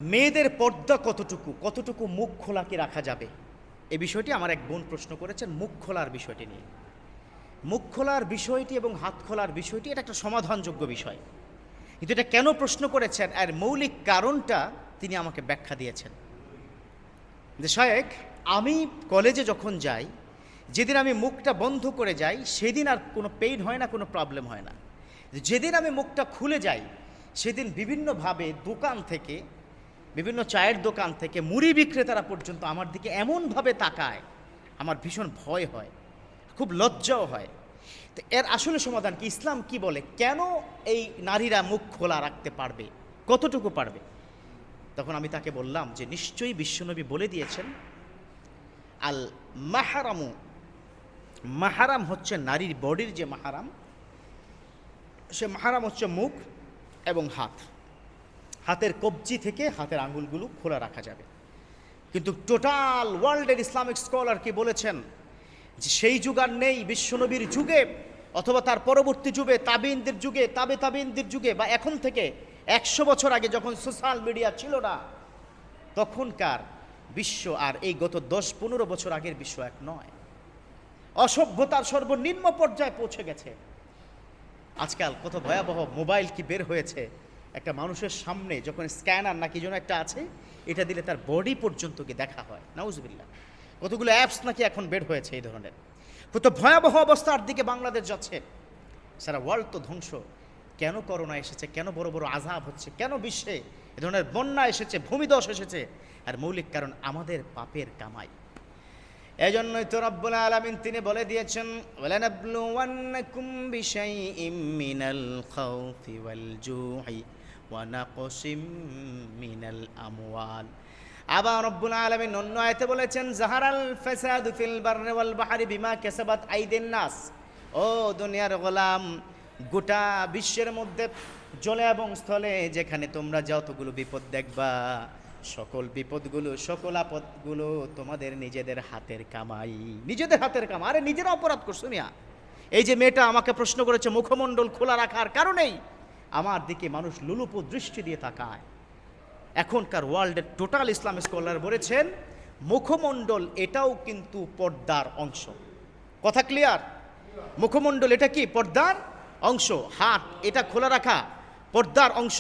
মেয়েদের পর্দা কতটুকু কতটুকু মুখ খোলা কি রাখা যাবে এই বিষয়টি আমার এক বোন প্রশ্ন করেছেন। মুখ খোলার বিষয়টি নিয়ে, মুখ খোলার বিষয়টি এবং হাত খোলার বিষয়টি এটা একটা সমাধানযোগ্য বিষয়, কিন্তু এটা কেন প্রশ্ন করেছেন এর মৌলিক কারণটা তিনি আমাকে ব্যাখ্যা দিয়েছেন। যে শায়েখ, আমি কলেজে যখন যাই, যেদিন আমি মুখটা বন্ধ করে যাই সেদিন আর কোনো পেইন হয় না, কোনো প্রবলেম হয় না। যেদিন আমি মুখটা খুলে যাই সেদিন বিভিন্নভাবে দোকান থেকে, বিভিন্ন চায়ের দোকান থেকে মুড়ি বিক্রেতারা পর্যন্ত আমার দিকে এমনভাবে তাকায়, আমার ভীষণ ভয় হয়, খুব লজ্জাও হয়। তো এর আসলে সমাধান কি? ইসলাম কি বলে? কেন এই নারীরা মুখ খোলা রাখতে পারবে, কতটুকু পারবে? তখন আমি তাকে বললাম যে নিশ্চয়ই বিশ্বনবী বলে দিয়েছেন, আল মাহারামু, মাহারাম হচ্ছে নারীর বডির যে মাহারাম, সে মাহারাম হচ্ছে মুখ এবং হাত। হাতের কবজি থেকে হাতের আঙ্গুলগুলো খোলা রাখা যাবে। কিন্তু টোটাল ওয়ার্ল্ডের ইসলামিক স্কলার কি বলেছেন যে সেই যুগ আর নেই। বিশ্বনবীর যুগে অথবা তার পরবর্তী যুগে, তাবিনদের যুগে, তাবিনদের যুগে, বা এখন থেকে 100 বছর আগে যখন সোশ্যাল মিডিয়া ছিল না, তখনকার বিশ্ব আর এই গত 10-15 বছর আগের বিশ্ব এক নয়। অসভ্যতার সর্বনিম্ন পর্যায়ে পৌঁছে গেছে। আজকাল কত ভয়াবহ মোবাইল কি বের হয়েছে, একটা মানুষের সামনে যখন স্ক্যানার নাকি যেন একটা আছে, এটা দিলে তার বডি পর্যন্ত কি দেখা হয়। নাউজুবিল্লাহ। কতগুলো অ্যাপস নাকি এখন বের হয়েছে এই ধরনের। কত ভয়াবহ অবস্থার দিকে বাংলাদেশ যাচ্ছে। সারা ওয়ার্ল্ড তো ধ্বংস। কেন করোনা এসেছে, কেন বড় বড় আযাব হচ্ছে, কেন বিশ্বে এ ধরনের বন্যা এসেছে, ভূমিধস এসেছে? আর মৌলিক কারণ আমাদের পাপের কামাই। এজন্যই তো রব্বুল আলামিন তিনি বলে দিয়েছেন, ওয়ালানাবলুওয়ান্নাকুম বিশাইইম মিনাল খাউফি ওয়াল জুই ওয়া নাকসিম মিনাল আমওয়াল। আবার রব্বুল আলামিন অন্য আয়াতে বলেছেন, যাহারাল ফাসাদু ফিল বাররি ওয়াল বাহরি বিমা কাসাবাত আইদিন নাস। ও দুনিয়ার গোলাম, গোটা বিশ্বের মধ্যে জলে এবং স্থলে যেখানে তোমরা যতগুলো বিপদ দেখবা, সকল বিপদগুলো, সকল আপদগুলো তোমাদের নিজেদের হাতের কামাই, নিজেদের হাতের কামাই। আরে নিজেরা অপরাধ করছো মিয়া। এই যে মেয়েটা আমাকে প্রশ্ন করেছে মুখমণ্ডল খোলা রাখার কারণেই আমার দিকে মানুষ লুলুপু দৃষ্টি দিয়ে তাকায়। এখনকার ওয়ার্ল্ডের টোটাল ইসলাম স্কলার বলেছেন মুখমণ্ডল এটাও কিন্তু পর্দার অংশ। কথা ক্লিয়ার? মুখমণ্ডল এটা কি? পর্দার অংশ। হাত এটা খোলা রাখা পর্দার অংশ।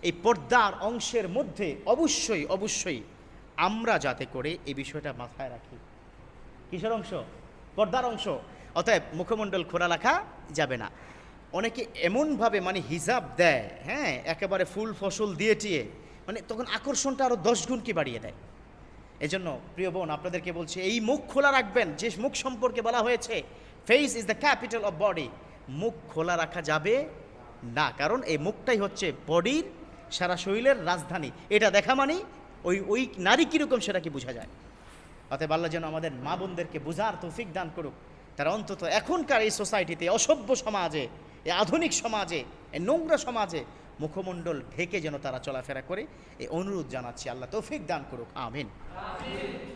এই পর্দার অংশের মধ্যে অবশ্যই অবশ্যই আমরা যাতে করে এই বিষয়টা মাথায় রাখি। কিসের অংশ? পর্দার অংশ। অতএব মুখমণ্ডল খোলা রাখা যাবে না। অনেকে এমনভাবে মানে হিজাব দেয়, হ্যাঁ, একেবারে ফুল ফসল দিয়ে টিয়ে, মানে তখন আকর্ষণটা আরও 10 গুণ কি বাড়িয়ে দেয়। এজন্য প্রিয় বোন, আপনাদেরকে বলছি এই মুখ খোলা রাখবেন। যে মুখ সম্পর্কে বলা হয়েছে face is the capital of body, মুখ খোলা রাখা যাবে না। কারণ এই মুখটাই হচ্ছে বডির, সারা শরীরের রাজধানী। এটা দেখা মানে ওই নারী কীরকম সেটা কি বোঝা যায়। অতএব আল্লাহ যেন আমাদের মা বোনদেরকে বোঝার তৌফিক দান করুক। তারা অন্তত এখনকার এই সোসাইটিতে, অসভ্য সমাজে, এই আধুনিক সমাজে, এই নোংরা সমাজে মুখমণ্ডল ঢেকে যেন তারা চলাফেরা করে, এই অনুরোধ জানাচ্ছি। আল্লাহ তৌফিক দান করুক। আমিন।